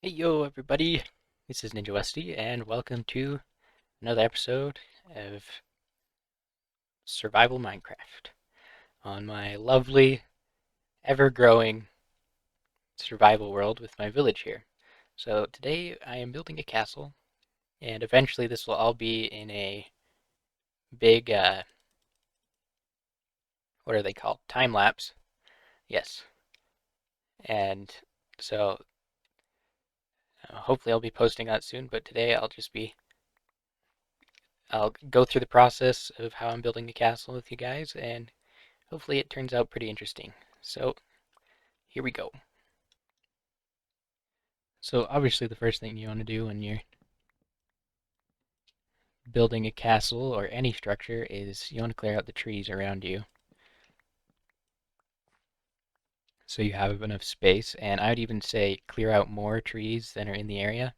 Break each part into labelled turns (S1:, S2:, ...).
S1: Hey yo everybody, this is ninjawesty and welcome to another episode of Survival Minecraft on my lovely, ever-growing survival world with my village here. So today I am building a castle and eventually this will all be in a big, what are they called? Time lapse. Yes. And so hopefully I'll be posting that soon, but today I'll go through the process of how I'm building the castle with you guys and hopefully it turns out pretty interesting. So here we go. So obviously the first thing you want to do when you're building a castle or any structure is you want to clear out the trees around you so you have enough space. And I would even say clear out more trees than are in the area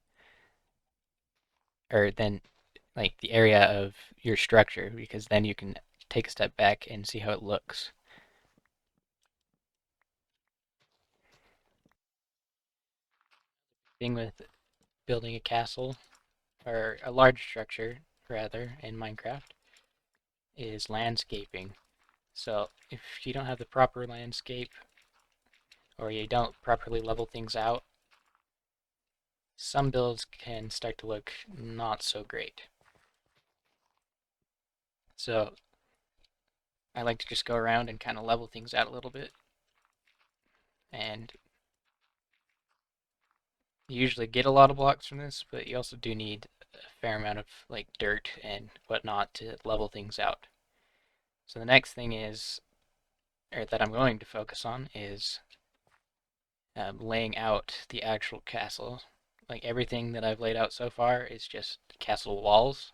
S1: or than like the area of your structure because then you can take a step back and see how it looks. Thing with building a castle or a large structure rather in Minecraft is landscaping. So if you don't have the proper landscape or you don't properly level things out, some builds can start to look not so great. So I like to just go around and kind of level things out a little bit. And you usually get a lot of blocks from this, but you also do need a fair amount of like dirt and whatnot to level things out. So the next thing is, or that I'm going to focus on is laying out the actual castle. Like everything that I've laid out so far is just castle walls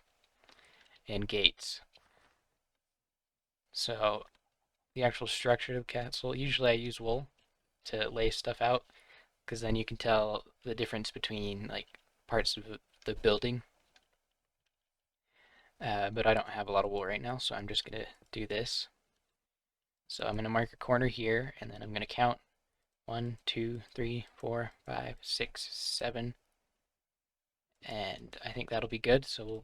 S1: and gates. So the actual structure of the castle, usually I use wool to lay stuff out because then you can tell the difference between like parts of the building. But I don't have a lot of wool right now, so I'm just gonna do this. So I'm gonna mark a corner here, and then I'm gonna count 1, 2, 3, 4, 5, 6, 7, and I think that'll be good. So we'll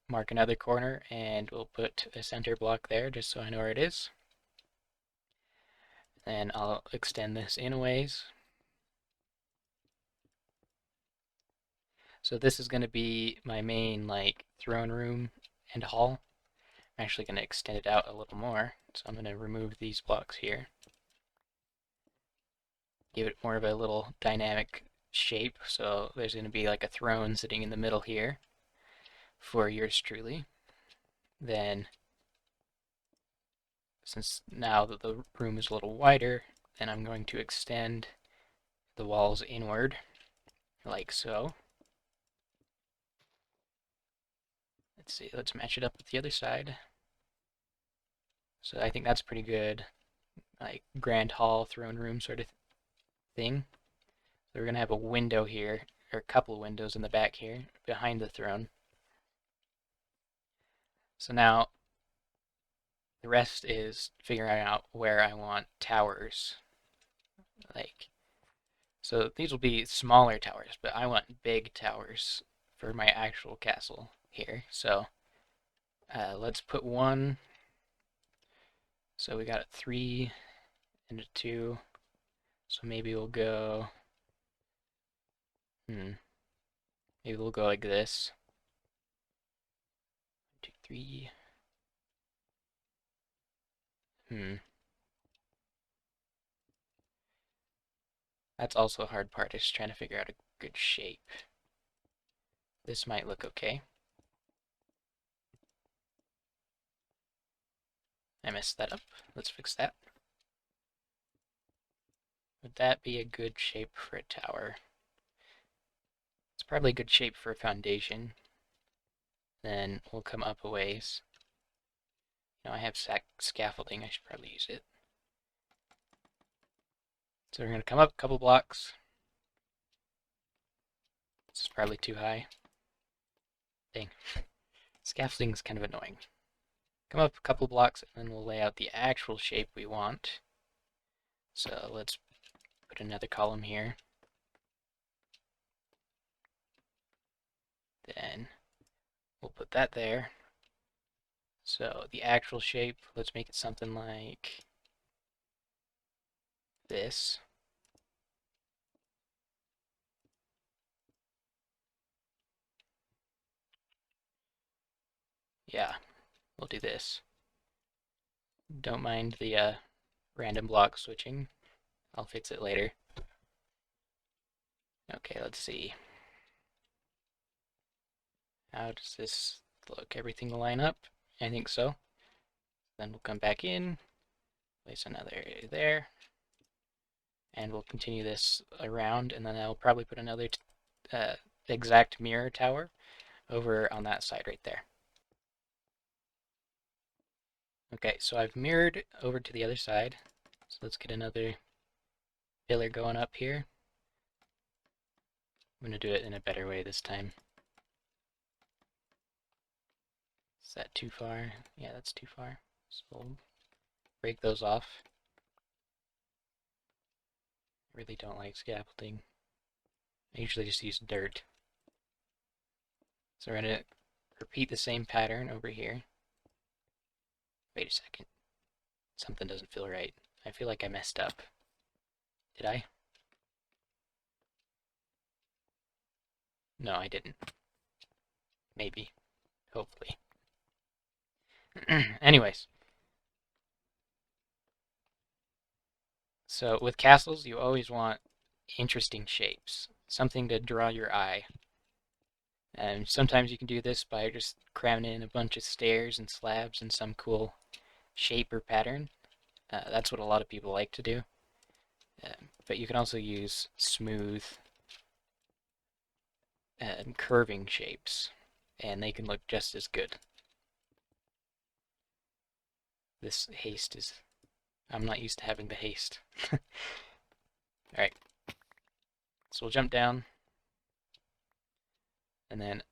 S1: mark another corner, and we'll put a center block there just so I know where it is. And I'll extend this in a ways. So this is going to be my main like throne room and hall. I'm actually going to extend it out a little more. So I'm going to remove these blocks here. Give it more of a little dynamic shape. So there's going to be like a throne sitting in the middle here for yours truly. Then since now that the room is a little wider, then I'm going to extend the walls inward like so. Let's see, let's match it up with the other side. So I think that's pretty good, like grand hall, throne room sort of thing. So we're going to have a window here, or a couple of windows in the back here, behind the throne. So now the rest is figuring out where I want towers. Like, so these will be smaller towers, but I want big towers for my actual castle here. So let's put one. So we got a 3 and a 2. So maybe we'll go, maybe we'll go like this. 2, 3. That's also a hard part, is trying to figure out a good shape. This might look okay. I messed that up. Let's fix that. Would that be a good shape for a tower? It's probably a good shape for a foundation. Then we'll come up a ways. Now I have scaffolding, I should probably use it. So we're going to come up a couple blocks. This is probably too high. Dang. Scaffolding is kind of annoying. Come up a couple blocks and then we'll lay out the actual shape we want. So let's put another column here. Then we'll put that there. So the actual shape, let's make it something like this. Yeah, we'll do this. Don't mind the random block switching. I'll fix it later. Okay, let's see. How does this look? Everything will line up? I think so. Then we'll come back in, place another there, and we'll continue this around, and then I'll probably put another exact mirror tower over on that side right there. Okay, so I've mirrored over to the other side. So let's get another pillar going up here. I'm going to do it in a better way this time. Is that too far? Yeah, that's too far. So we'll break those off. I really don't like scaffolding. I usually just use dirt. So we're going to repeat the same pattern over here. Wait a second. Something doesn't feel right. I feel like I messed up. Did I? No, I didn't. Maybe. Hopefully. Anyways. So with castles, you always want interesting shapes. Something to draw your eye. And sometimes you can do this by just cramming in a bunch of stairs and slabs in some cool shape or pattern. That's what a lot of people like to do. But you can also use smooth and curving shapes, and they can look just as good. This haste is... I'm not used to having the haste. Alright. So we'll jump down, and then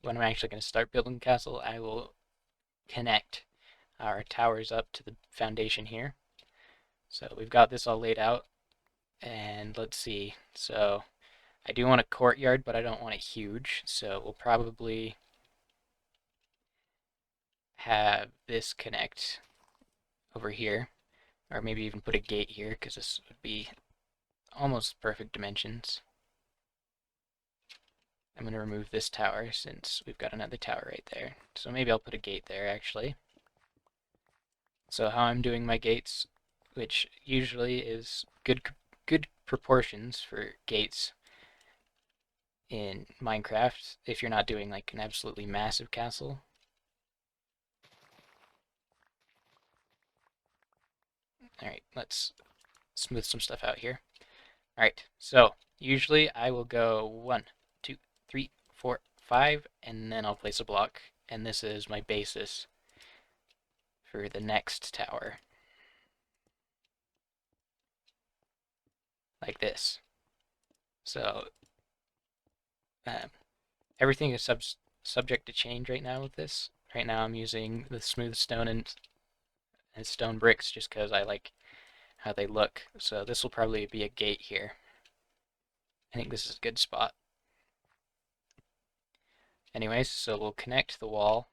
S1: when I'm actually going to start building the castle, I will connect our towers up to the foundation here. So we've got this all laid out, and let's see. So I do want a courtyard, but I don't want it huge, so we'll probably have this connect over here, or maybe even put a gate here, because this would be almost perfect dimensions. I'm going to remove this tower since we've got another tower right there. So maybe I'll put a gate there, actually. So how I'm doing my gates, which usually is good proportions for gates in Minecraft, if you're not doing like an absolutely massive castle. Alright, let's smooth some stuff out here. Alright, so usually I will go 1, 2, 3, 4, 5, and then I'll place a block. And this is my basis for the next tower. Like this. So everything is subject to change right now with this. Right now I'm using the smooth stone and stone bricks just because I like how they look. So this will probably be a gate here. I think this is a good spot. Anyways, so we'll connect the wall.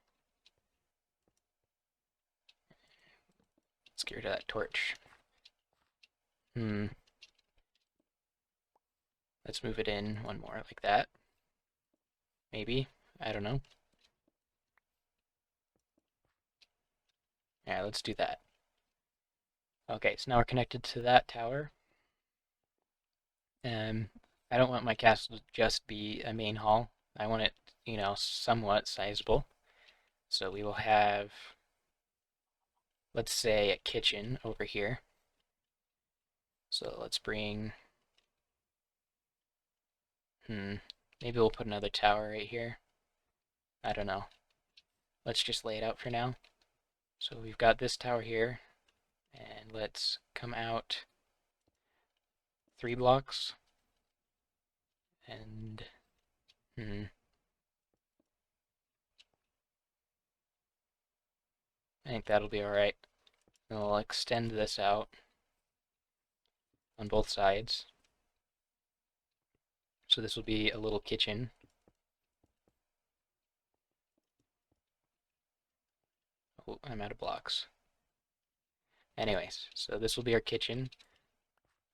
S1: Let's get rid of that torch. Let's move it in one more like that. Maybe. I don't know. Yeah, let's do that. Okay, so now we're connected to that tower. I don't want my castle to just be a main hall. I want it, you know, somewhat sizable. So we will have, let's say, a kitchen over here. So let's bring, maybe we'll put another tower right here. I don't know. Let's just lay it out for now. So we've got this tower here, and let's come out 3 blocks, and, I think that'll be alright. And we'll extend this out on both sides. So this will be a little kitchen. Oh, I'm out of blocks. Anyways, so this will be our kitchen.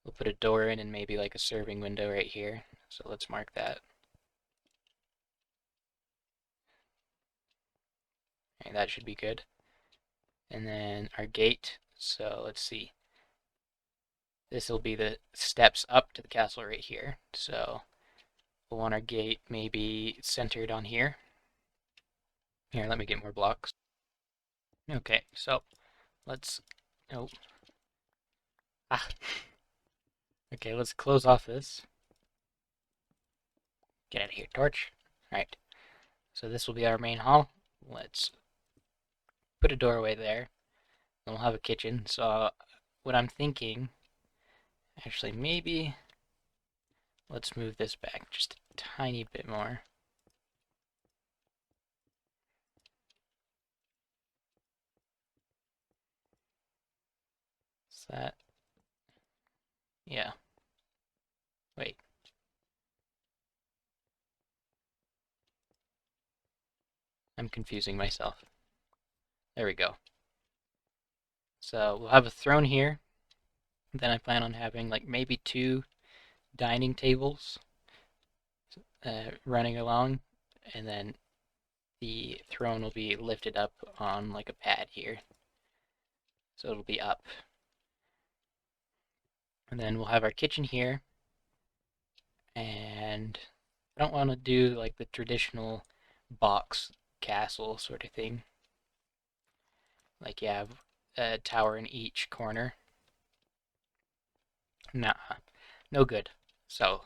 S1: We'll put a door in and maybe like a serving window right here. So let's mark that. Okay, that should be good. And then our gate. So let's see. This will be the steps up to the castle right here. So we'll want our gate maybe centered on here. Here, let me get more blocks. Okay, so let's, oh, ah. Okay, let's close off this. Get out of here, torch. Alright, so this will be our main hall. Let's put a doorway there. Then we'll have a kitchen. So what I'm thinking, actually maybe, let's move this back just a tiny bit more. Is that, yeah. Wait. I'm confusing myself. There we go. So we'll have a throne here. Then I plan on having like maybe 2 dining tables running along, and then the throne will be lifted up on like a pad here. So it'll be up. And then we'll have our kitchen here. And I don't want to do like the traditional box castle sort of thing. Like you have a tower in each corner. Nah, no good. So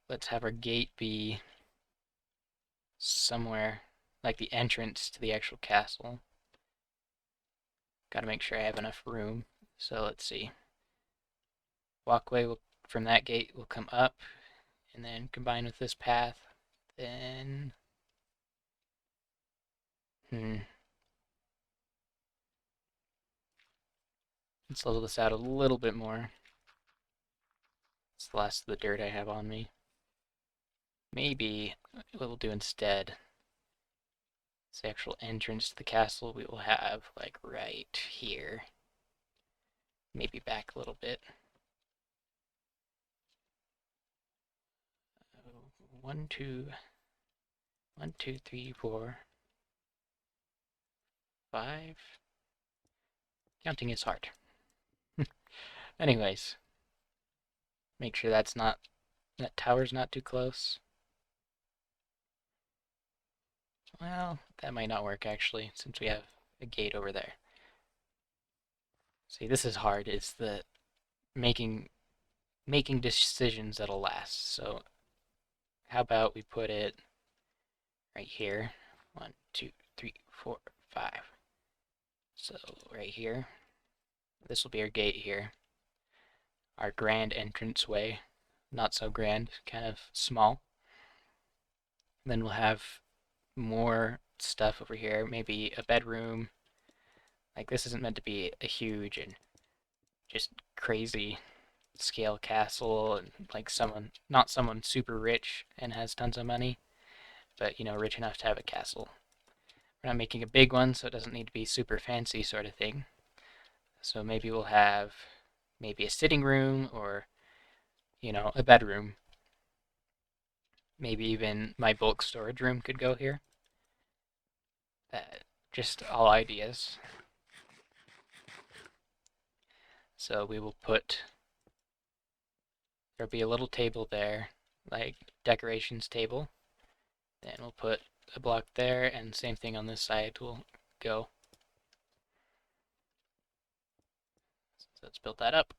S1: let's have our gate be somewhere like the entrance to the actual castle. Gotta make sure I have enough room. So let's see. Walkway will, from that gate will come up and then combine with this path. Then, let's level this out a little bit more. It's the last of the dirt I have on me. Maybe what we'll do instead is the actual entrance to the castle we will have like right here. Maybe back a little bit. 1, 2, 1, 2, 3, 4, 5. Counting is hard. Anyways, make sure that tower's not too close. Well, that might not work actually, since we have a gate over there. See, this is hard. It's the making decisions that'll last. So how about we put it right here? 1, 2, 3, 4, 5. So right here. This will be our gate here. Our grand entrance way. Not so grand, kind of small. Then we'll have more stuff over here. Maybe a bedroom. Like this isn't meant to be a huge and just crazy scale castle and like not someone super rich and has tons of money, but rich enough to have a castle. We're not making a big one, so it doesn't need to be super fancy sort of thing. So maybe we'll have maybe a sitting room or a bedroom. Maybe even my bulk storage room could go here. Just all ideas. So we will there'll be a little table there, like decorations table. Then we'll put a block there, and same thing on this side will go. So let's build that up.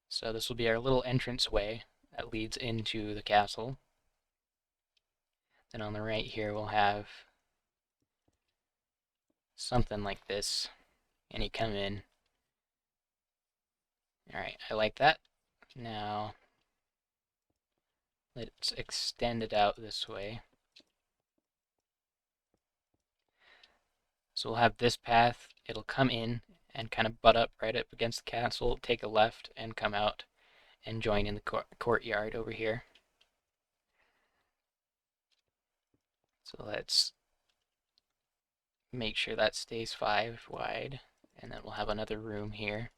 S1: So this will be our little entrance way that leads into the castle. Then on the right here we'll have something like this, and you come in. Alright, I like that. Now let's extend it out this way. So we'll have this path, it'll come in and kind of butt up right up against the castle, take a left, and come out and join in the courtyard over here. So let's make sure that stays 5 wide, and then we'll have another room here.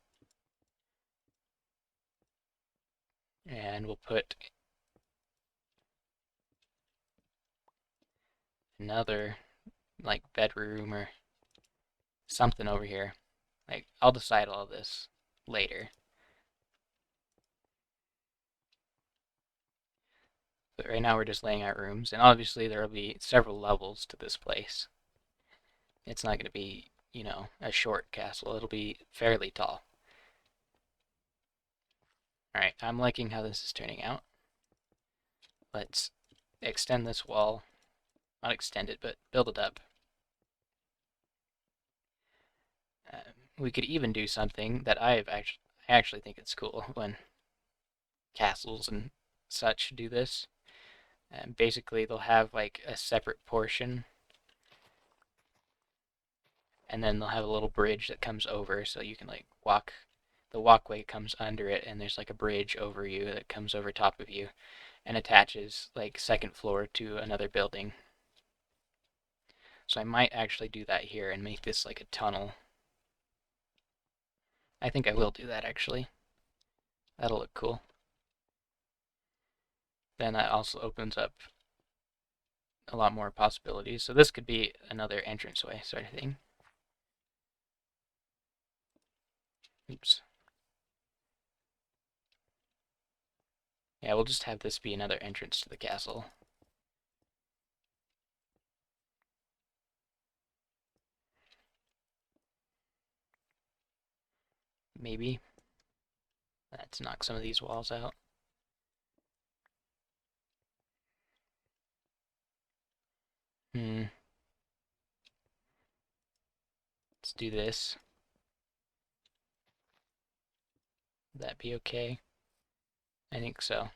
S1: And we'll put another like bedroom or something over here. Like, I'll decide all this later. But right now we're just laying out rooms, and obviously there will be several levels to this place. It's not going to be, a short castle. It'll be fairly tall. Alright, I'm liking how this is turning out. Let's extend this wall. Not extend it, but build it up. We could even do something that I actually think it's cool when castles and such do this. Basically, they'll have like a separate portion, and then they'll have a little bridge that comes over, so you can like walk. The walkway comes under it, and there's like a bridge over you that comes over top of you, and attaches like second floor to another building. So I might actually do that here and make this like a tunnel. I think I will do that actually. That'll look cool. Then that also opens up a lot more possibilities. So this could be another entranceway sort of thing. Oops. Yeah, we'll just have this be another entrance to the castle. Maybe. Let's knock some of these walls out. Let's do this. Would that be okay? I think so.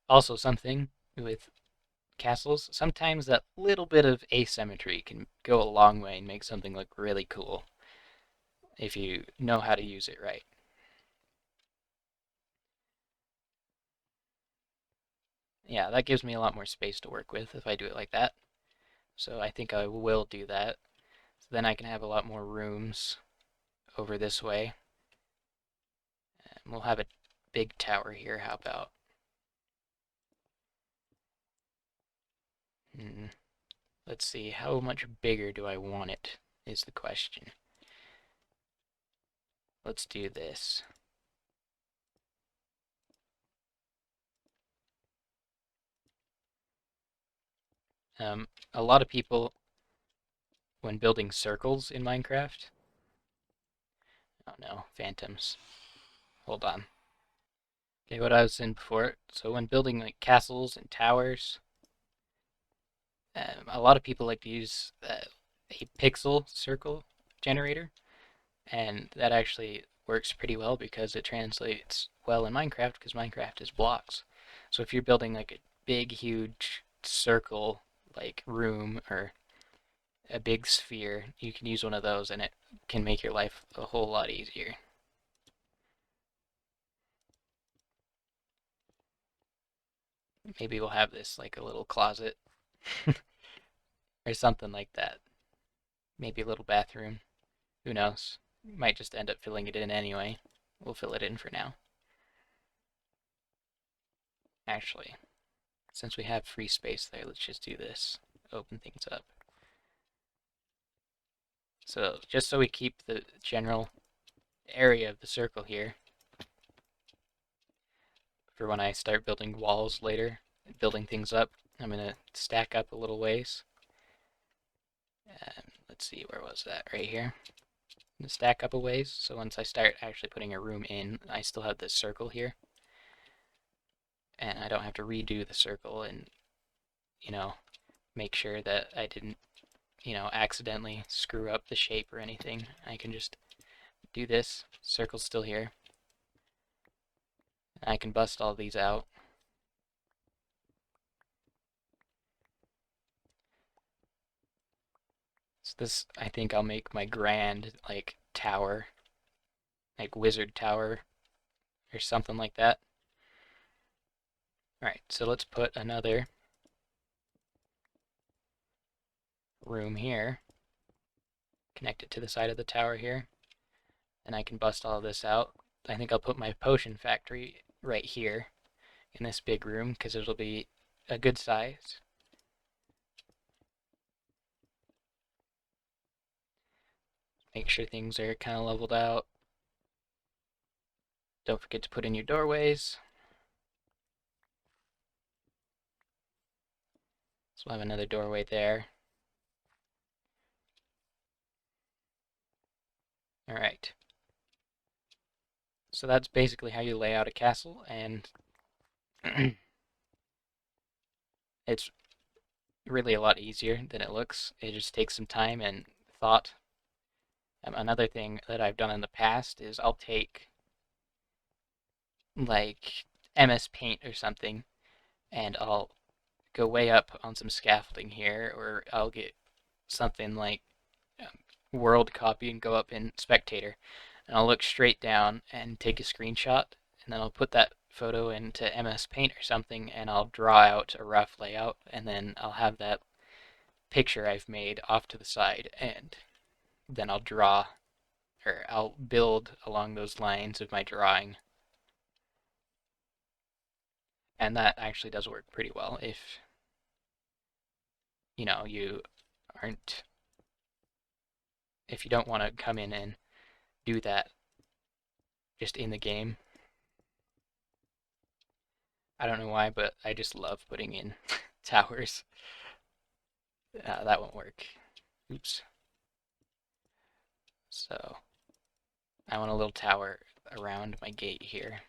S1: Also something with castles, sometimes that little bit of asymmetry can go a long way and make something look really cool if you know how to use it right. Yeah, that gives me a lot more space to work with if I do it like that. So I think I will do that. So then I can have a lot more rooms over this way. And we'll have a big tower here, how about? Let's see, how much bigger do I want it, is the question. Let's do this. A lot of people, when building circles in Minecraft, oh no, phantoms. Hold on. Okay, what I was saying before. So when building like castles and towers, a lot of people like to use a pixel circle generator, and that actually works pretty well because it translates well in Minecraft because Minecraft is blocks. So if you're building like a big, huge circle like room or a big sphere, you can use one of those and it can make your life a whole lot easier. Maybe we'll have this like a little closet or something like that. Maybe a little bathroom. Who knows? Might just end up filling it in anyway. We'll fill it in for now. Actually, since we have free space there, let's just do this. Open things up. So just so we keep the general area of the circle here for when I start building walls later, building things up, I'm going to stack up a little ways. Let's see, where was that? Right here. Stack up a ways, so once I start actually putting a room in, I still have this circle here. And I don't have to redo the circle and, make sure that I didn't, accidentally screw up the shape or anything. I can just do this, circle's still here. I can bust all these out. So this, I think I'll make my grand, like, tower, like wizard tower or something like that. Alright, so let's put another room here, connect it to the side of the tower here, and I can bust all of this out. I think I'll put my potion factory right here in this big room because it'll be a good size. Make sure things are kind of leveled out. Don't forget to put in your doorways. So we'll have another doorway there. Alright. So that's basically how you lay out a castle, and it's really a lot easier than it looks. It just takes some time and thought. Another thing that I've done in the past is I'll take like MS Paint or something, and I'll go way up on some scaffolding here, or I'll get something like World Copy and go up in Spectator, and I'll look straight down and take a screenshot, and then I'll put that photo into MS Paint or something, and I'll draw out a rough layout, and then I'll have that picture I've made off to the side, and then I'll draw, or I'll build along those lines of my drawing. And that actually does work pretty well if, you aren't, if you don't want to come in and do that just in the game. I don't know why, but I just love putting in towers. That won't work. Oops. So I want a little tower around my gate here.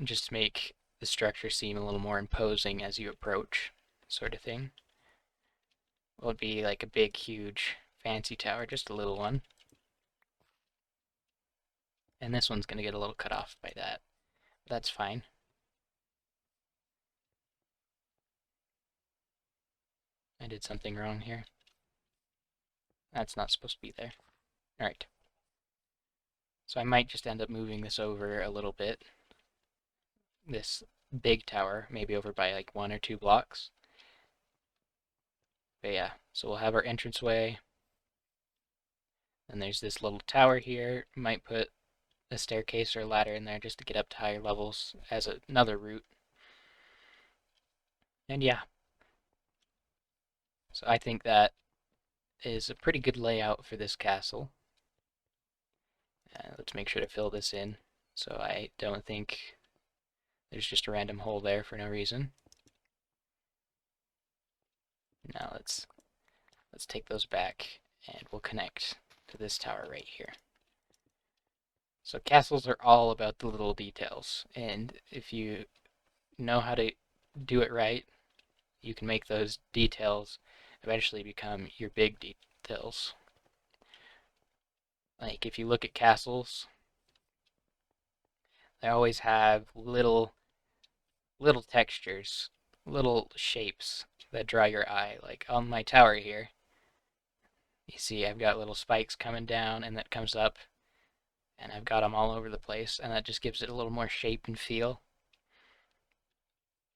S1: Just to make the structure seem a little more imposing as you approach, sort of thing. It would be like a big, huge, fancy tower, just a little one. And this one's going to get a little cut off by that. That's fine. I did something wrong here. That's not supposed to be there. Alright. So I might just end up moving this over a little bit. This big tower, maybe over by like 1 or 2 blocks. But yeah, so we'll have our entranceway. And there's this little tower here. Might put a staircase or a ladder in there just to get up to higher levels as another route. And yeah. So I think that is a pretty good layout for this castle. Let's make sure to fill this in so I don't think there's just a random hole there for no reason. Now let's take those back and we'll connect to this tower right here. So castles are all about the little details, and if you know how to do it right, you can make those details eventually become your big details. Like if you look at castles, they always have little textures, little shapes that draw your eye. Like on my tower here, you see I've got little spikes coming down and that comes up, and I've got them all over the place, and that just gives it a little more shape and feel.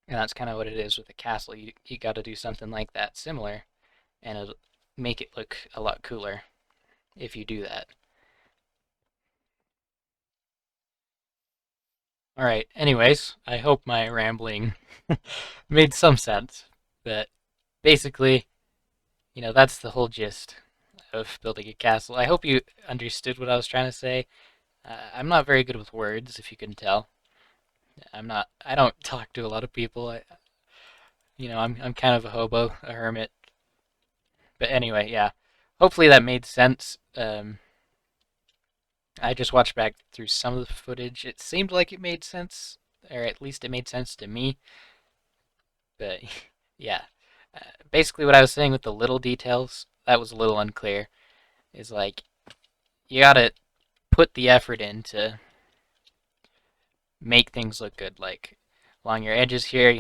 S1: And that's kind of what it is with a castle. You got to do something like that, similar, and it'll make it look a lot cooler if you do that. Alright, anyways, I hope my rambling made some sense. But basically, that's the whole gist of building a castle. I hope you understood what I was trying to say. I'm not very good with words, if you can tell. I don't talk to a lot of people. I'm kind of a hobo, a hermit. But anyway, yeah. Hopefully that made sense. I just watched back through some of the footage. It seemed like it made sense, or at least it made sense to me. But yeah, basically what I was saying with the little details, that was a little unclear. Is like you gotta put the effort in to make things look good. Like along your edges here,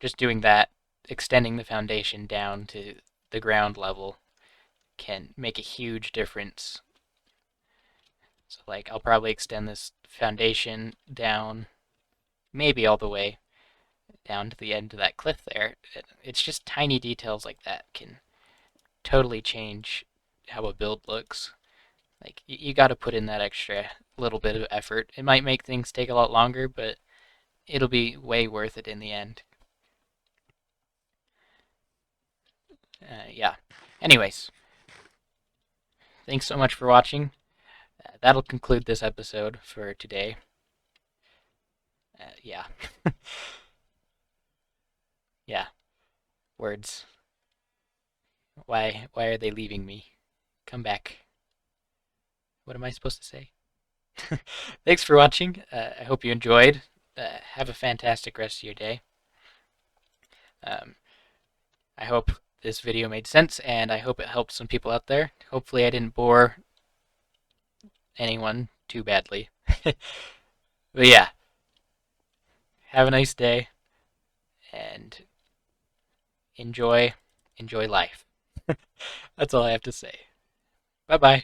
S1: just doing that, extending the foundation down to the ground level can make a huge difference. So like I'll probably extend this foundation down, maybe all the way down to the end of that cliff there. It's just tiny details like that can totally change how a build looks. Like you got to put in that extra little bit of effort. It might make things take a lot longer, but it'll be way worth it in the end. Yeah. Anyways, thanks so much for watching. That'll conclude this episode for today. Yeah. Yeah. Words. Why are they leaving me? Come back. What am I supposed to say? Thanks for watching. I hope you enjoyed. Have a fantastic rest of your day. Um, I hope this video made sense, and I hope it helped some people out there. Hopefully I didn't bore anyone too badly. But yeah, have a nice day, and enjoy life. That's all I have to say. Bye-bye.